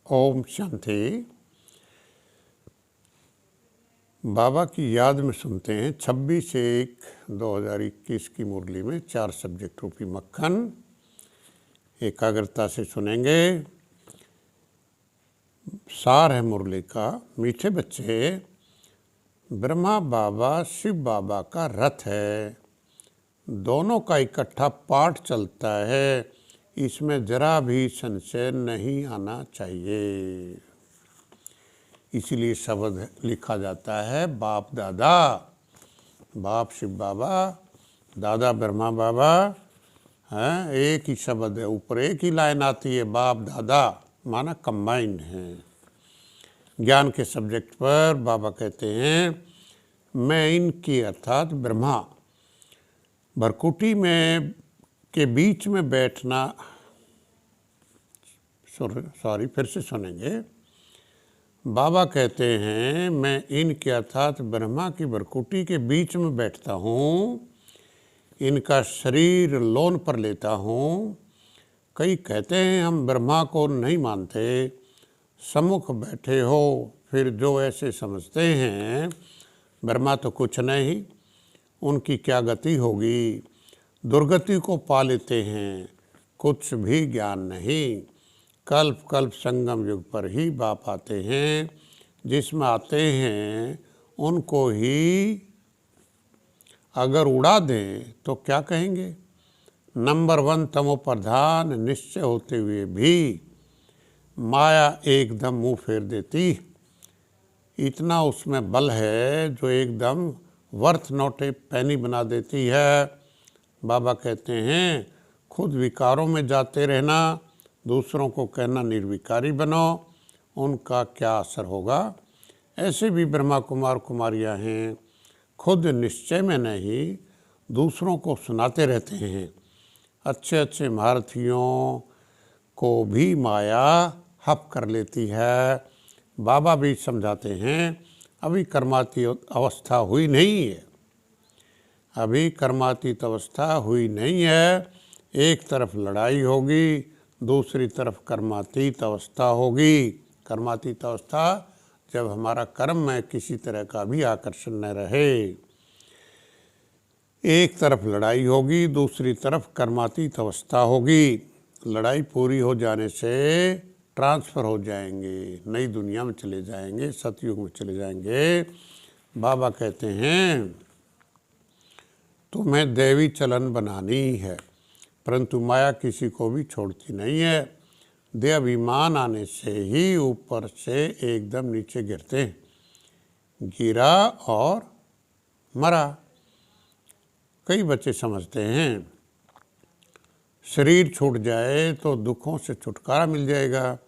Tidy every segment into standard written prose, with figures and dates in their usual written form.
ओम शांति। बाबा की याद में सुनते हैं 26/1/2021 की मुरली में 4 सब्जेक्ट रूपी मक्खन। एकाग्रता से सुनेंगे। सार है मुरली का। मीठे बच्चे, ब्रह्मा बाबा शिव बाबा का रथ है। दोनों का इकट्ठा पाठ चलता है। इसमें जरा भी संशय नहीं आना चाहिए। इसीलिए शब्द लिखा जाता है बाप दादा। बाप शिव बाबा, दादा ब्रह्मा बाबा हैं, एक ही शब्द है। ऊपर एक ही लाइन आती है बाप दादा, माना कंबाइंड है। ज्ञान के सब्जेक्ट पर बाबा कहते हैं मैं इनकी अर्थात ब्रह्मा भरकुटी में के बीच में बैठना, सॉरी फिर से सुनेंगे। बाबा कहते हैं मैं इनके अर्थात ब्रह्मा की भरकुटी के बीच में बैठता हूँ, इनका शरीर लोन पर लेता हूँ। कई कहते हैं हम ब्रह्मा को नहीं मानते, सम्मुख बैठे हो, फिर जो ऐसे समझते हैं ब्रह्मा तो कुछ नहीं, उनकी क्या गति होगी, दुर्गति को पा लेते हैं, कुछ भी ज्ञान नहीं। कल्प कल्प संगम युग पर ही बाप आते हैं, जिसमें आते हैं उनको ही अगर उड़ा दें तो क्या कहेंगे। नंबर 1 तमो प्रधान निश्चय होते हुए भी माया एकदम मुंह फेर देती। इतना उसमें बल है जो एकदम वर्थ नॉट ए पैनी बना देती है। बाबा कहते हैं खुद विकारों में जाते रहना, दूसरों को कहना निर्विकारी बनो, उनका क्या असर होगा। ऐसे भी ब्रह्मा कुमार कुमारियाँ हैं, खुद निश्चय में नहीं दूसरों को सुनाते रहते हैं। अच्छे अच्छे महारथियों को भी माया हप कर लेती है। बाबा भी समझाते हैं अभी कर्मातीत अवस्था हुई नहीं है, अभी कर्मातीत अवस्था हुई नहीं है। एक तरफ लड़ाई होगी, दूसरी तरफ कर्मातीत अवस्था होगी। कर्मातीत अवस्था जब हमारा कर्म में किसी तरह का भी आकर्षण न रहे। एक तरफ लड़ाई होगी, दूसरी तरफ कर्मातीत अवस्था होगी। लड़ाई पूरी हो जाने से ट्रांसफ़र हो जाएंगे, नई दुनिया में चले जाएंगे, सतयुग में चले जाएंगे। बाबा कहते हैं तुम्हें दैवी चलन बनानी है, परंतु माया किसी को भी छोड़ती नहीं है। दे अभिमान आने से ही ऊपर से एकदम नीचे गिरते हैं। गिरा और मरा। कई बच्चे समझते हैं शरीर छूट जाए तो दुखों से छुटकारा मिल जाएगा,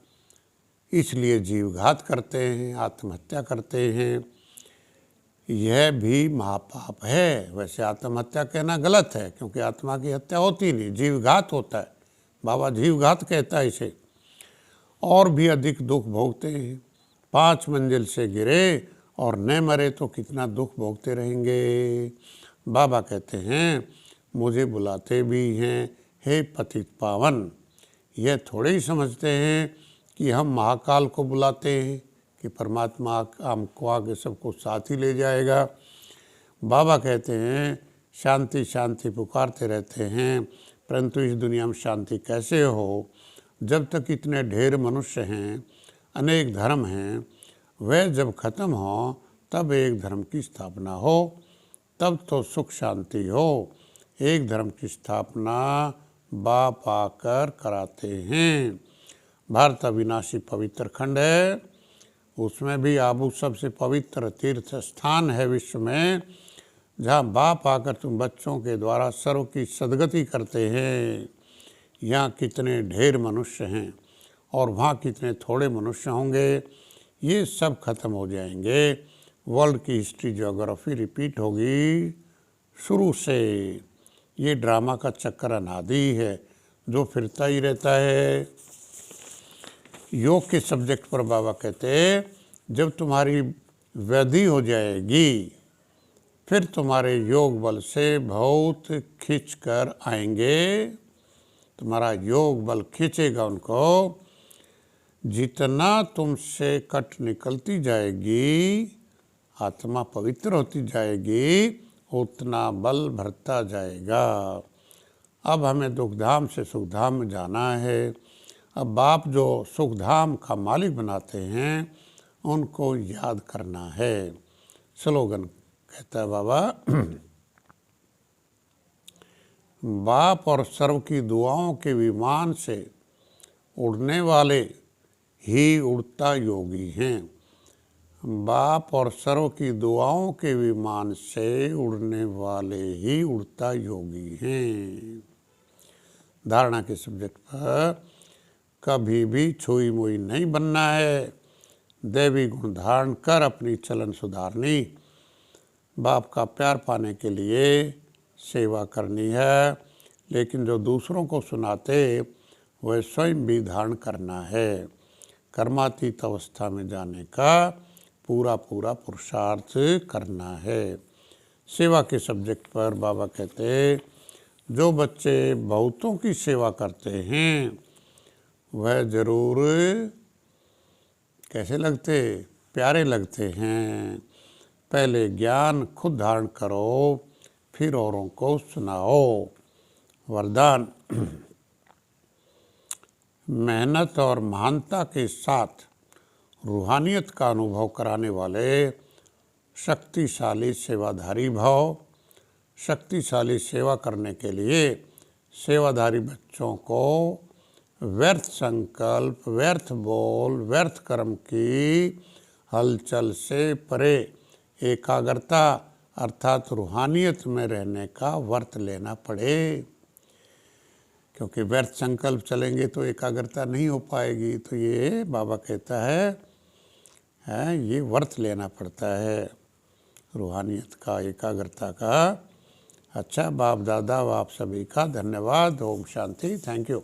इसलिए जीवघात करते हैं, आत्महत्या करते हैं। यह भी महापाप है। वैसे आत्महत्या कहना गलत है, क्योंकि आत्मा की हत्या होती नहीं, जीवघात होता है। बाबा जीवघात कहता है इसे। और भी अधिक दुख भोगते हैं। 5 मंजिल से गिरे और न मरे तो कितना दुख भोगते रहेंगे। बाबा कहते हैं मुझे बुलाते भी हैं हे पतित पावन। यह थोड़े ही समझते हैं कि हम महाकाल को बुलाते हैं कि परमात्मा हमको आगे सबको साथ ही ले जाएगा। बाबा कहते हैं शांति शांति पुकारते रहते हैं, परंतु इस दुनिया में शांति कैसे हो जब तक इतने ढेर मनुष्य हैं, अनेक धर्म हैं। वह जब खत्म हो तब एक धर्म की स्थापना हो, तब तो सुख शांति हो। एक धर्म की स्थापना बाप आकर कराते हैं। भारत अविनाशी पवित्र खंड है, उसमें भी आबू सबसे पवित्र तीर्थ स्थान है विश्व में, जहाँ बाप आकर तुम बच्चों के द्वारा सर्व की सदगति करते हैं। यहाँ कितने ढेर मनुष्य हैं और वहाँ कितने थोड़े मनुष्य होंगे, ये सब खत्म हो जाएंगे। वर्ल्ड की हिस्ट्री ज्योग्राफी रिपीट होगी शुरू से। ये ड्रामा का चक्कर अनादि है जो फिरता ही रहता है। योग के सब्जेक्ट पर बाबा कहते हैं जब तुम्हारी वृद्धि हो जाएगी, फिर तुम्हारे योग बल से बहुत खींच कर आएंगे। तुम्हारा योग बल खींचेगा उनको। जितना तुमसे कट निकलती जाएगी, आत्मा पवित्र होती जाएगी, उतना बल बढ़ता जाएगा। अब हमें दुखधाम से सुखधाम में जाना है। अब बाप जो सुखधाम का मालिक बनाते हैं उनको याद करना है। स्लोगन कहता है बाबा, बाप और सर्व की दुआओं के विमान से उड़ने वाले ही उड़ता योगी हैं। बाप और सर्व की दुआओं के विमान से उड़ने वाले ही उड़ता योगी हैं। धारणा के सब्जेक्ट पर कभी भी छुई मुई नहीं बनना है। दैवी गुण धारण कर अपनी चलन सुधारनी। बाप का प्यार पाने के लिए सेवा करनी है, लेकिन जो दूसरों को सुनाते वह स्वयं भी धारण करना है। कर्मातीत अवस्था में जाने का पूरा पुरुषार्थ करना है। सेवा के सब्जेक्ट पर बाबा कहते, जो बच्चे बहुतों की सेवा करते हैं वह जरूर कैसे लगते, प्यारे लगते हैं। पहले ज्ञान खुद धारण करो, फिर औरों को सुनाओ। वरदान, मेहनत और महानता के साथ रूहानियत का अनुभव कराने वाले शक्तिशाली सेवाधारी भाव। शक्तिशाली सेवा करने के लिए सेवाधारी बच्चों को व्यर्थ संकल्प, व्यर्थ बोल, व्यर्थ कर्म की हलचल से परे एकाग्रता अर्थात रूहानियत में रहने का व्रत लेना पड़े। क्योंकि व्यर्थ संकल्प चलेंगे तो एकाग्रता नहीं हो पाएगी। तो ये बाबा कहता है ये व्रत लेना पड़ता है रूहानियत का, एकाग्रता का। अच्छा, बाप दादा आप सभी का धन्यवाद। ओम शांति। Thank you.